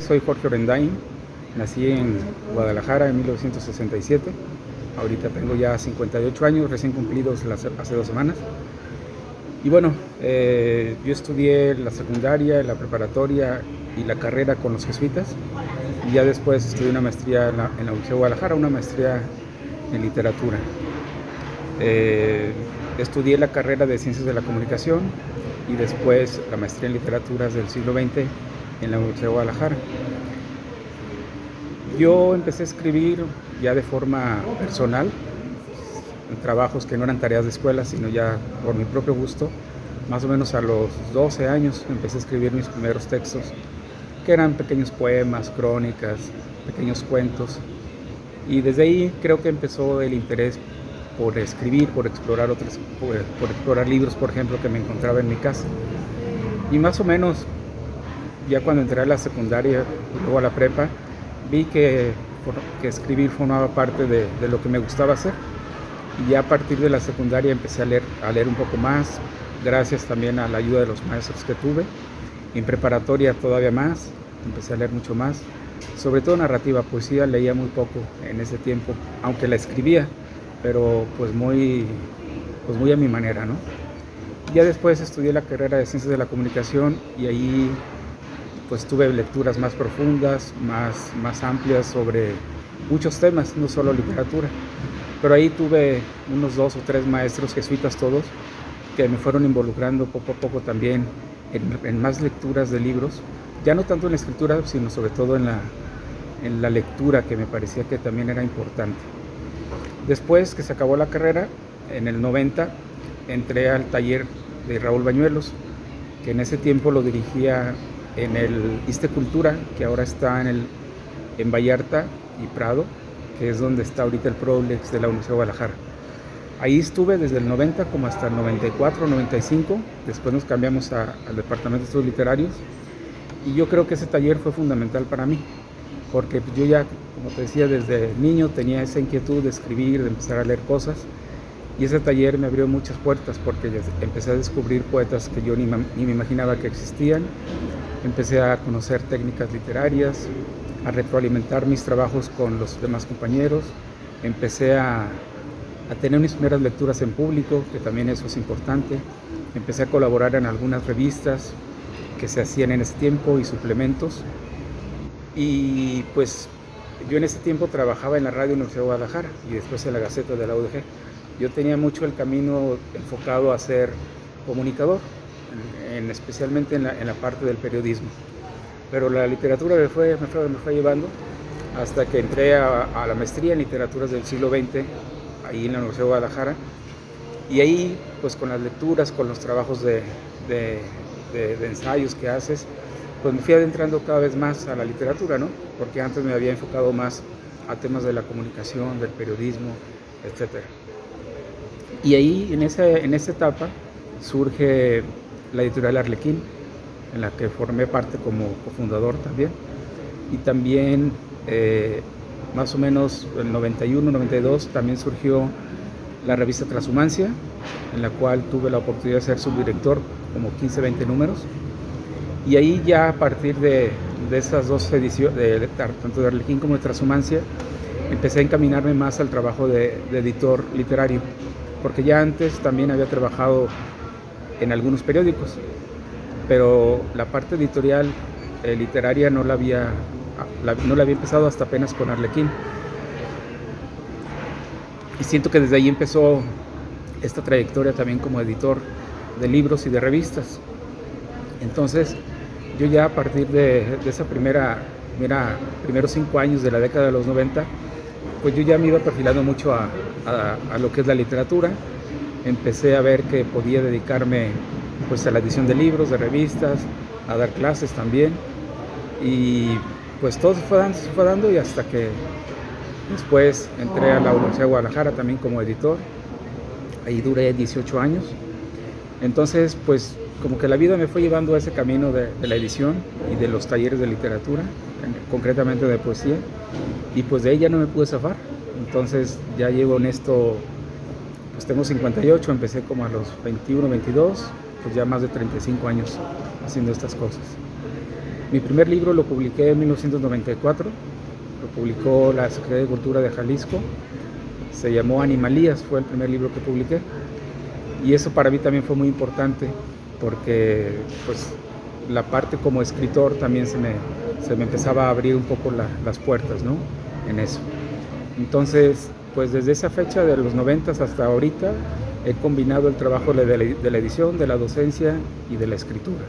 soy Jorge Orendain, nací en Guadalajara en 1967, ahorita tengo ya 58 años, recién cumplidos hace 2 semanas. Y bueno, yo estudié la secundaria, la preparatoria y la carrera con los jesuitas, y ya después estudié una maestría en la Universidad de Guadalajara, una maestría en literatura. Estudié la carrera de Ciencias de la Comunicación y después la maestría en Literaturas del siglo XX en la Universidad de Guadalajara. Yo empecé a escribir ya de forma personal, en trabajos que no eran tareas de escuela, sino ya por mi propio gusto. Más o menos a los 12 años empecé a escribir mis primeros textos, que eran pequeños poemas, crónicas, pequeños cuentos. Y desde ahí creo que empezó el interés por escribir, por explorar libros, por ejemplo, que me encontraba en mi casa. Y más o menos, ya cuando entré a la secundaria y luego a la prepa, vi que escribir formaba parte de lo que me gustaba hacer. Y ya a partir de la secundaria empecé a leer un poco más, gracias también a la ayuda de los maestros que tuve. En preparatoria todavía más, empecé a leer mucho más, sobre todo narrativa. Poesía leía muy poco en ese tiempo, aunque la escribía, pero pues muy a mi manera, ¿no? Ya después estudié la carrera de Ciencias de la Comunicación y ahí pues tuve lecturas más profundas, más amplias sobre muchos temas, no solo literatura. Pero ahí tuve unos 2 o 3 maestros jesuitas todos, que me fueron involucrando poco a poco también en más lecturas de libros, ya no tanto en la escritura, sino sobre todo en la lectura, que me parecía que también era importante. Después que se acabó la carrera, en el 90, entré al taller de Raúl Bañuelos, que en ese tiempo lo dirigía en el ISSSTE Cultura, que ahora está en Vallarta y Prado, que es donde está ahorita el Prolex de la Universidad de Guadalajara. Ahí estuve desde el 90 como hasta el 94, 95, después nos cambiamos al Departamento de Estudios Literarios, y yo creo que ese taller fue fundamental para mí, porque yo ya, como te decía, desde niño tenía esa inquietud de escribir, de empezar a leer cosas, y ese taller me abrió muchas puertas, porque empecé a descubrir poetas que yo ni me imaginaba que existían, empecé a conocer técnicas literarias, a retroalimentar mis trabajos con los demás compañeros, empecé a tener mis primeras lecturas en público, que también eso es importante, empecé a colaborar en algunas revistas que se hacían en ese tiempo y suplementos, y pues yo en ese tiempo trabajaba en la radio Universidad de Guadalajara y después en la Gaceta de la UDG. Yo tenía mucho el camino enfocado a ser comunicador, especialmente en la parte del periodismo. Pero la literatura me fue llevando hasta que entré a la maestría en Literaturas del siglo XX, ahí en la Universidad de Guadalajara. Y ahí, pues con las lecturas, con los trabajos de ensayos que haces, pues me fui adentrando cada vez más a la literatura, ¿no? Porque antes me había enfocado más a temas de la comunicación, del periodismo, etc. Y ahí, en esa etapa, surge la editorial Arlequín, en la que formé parte como cofundador también. Y también, más o menos en 91, 92, también surgió la revista Transhumancia, en la cual tuve la oportunidad de ser subdirector, como 15, 20 números. Y ahí ya a partir de esas 2 ediciones, tanto de Arlequín como de Transhumancia, empecé a encaminarme más al trabajo de editor literario, porque ya antes también había trabajado en algunos periódicos, pero la parte editorial literaria no la había empezado hasta apenas con Arlequín. Y siento que desde ahí empezó esta trayectoria también como editor de libros y de revistas. Entonces, yo ya a partir de esa primeros 5 años de la década de los 90, pues yo ya me iba perfilando mucho a lo que es la literatura. Empecé a ver que podía dedicarme pues a la edición de libros, de revistas, a dar clases también, y pues todo se fue dando, y hasta que después entré a la Universidad de Guadalajara también como editor. Ahí duré 18 años. Entonces pues como que la vida me fue llevando a ese camino de la edición y de los talleres de literatura, concretamente de poesía, y pues de ella no me pude zafar. Entonces ya llevo en esto, pues tengo 58, empecé como a los 21, 22, pues ya más de 35 años haciendo estas cosas. Mi primer libro lo publiqué en 1994, lo publicó la Secretaría de Cultura de Jalisco, se llamó Animalías, fue el primer libro que publiqué, y eso para mí también fue muy importante porque pues la parte como escritor también se me empezaba a abrir un poco las puertas, ¿no? En eso. Entonces, pues desde esa fecha de los 90 hasta ahorita he combinado el trabajo de la edición, de la docencia y de la escritura.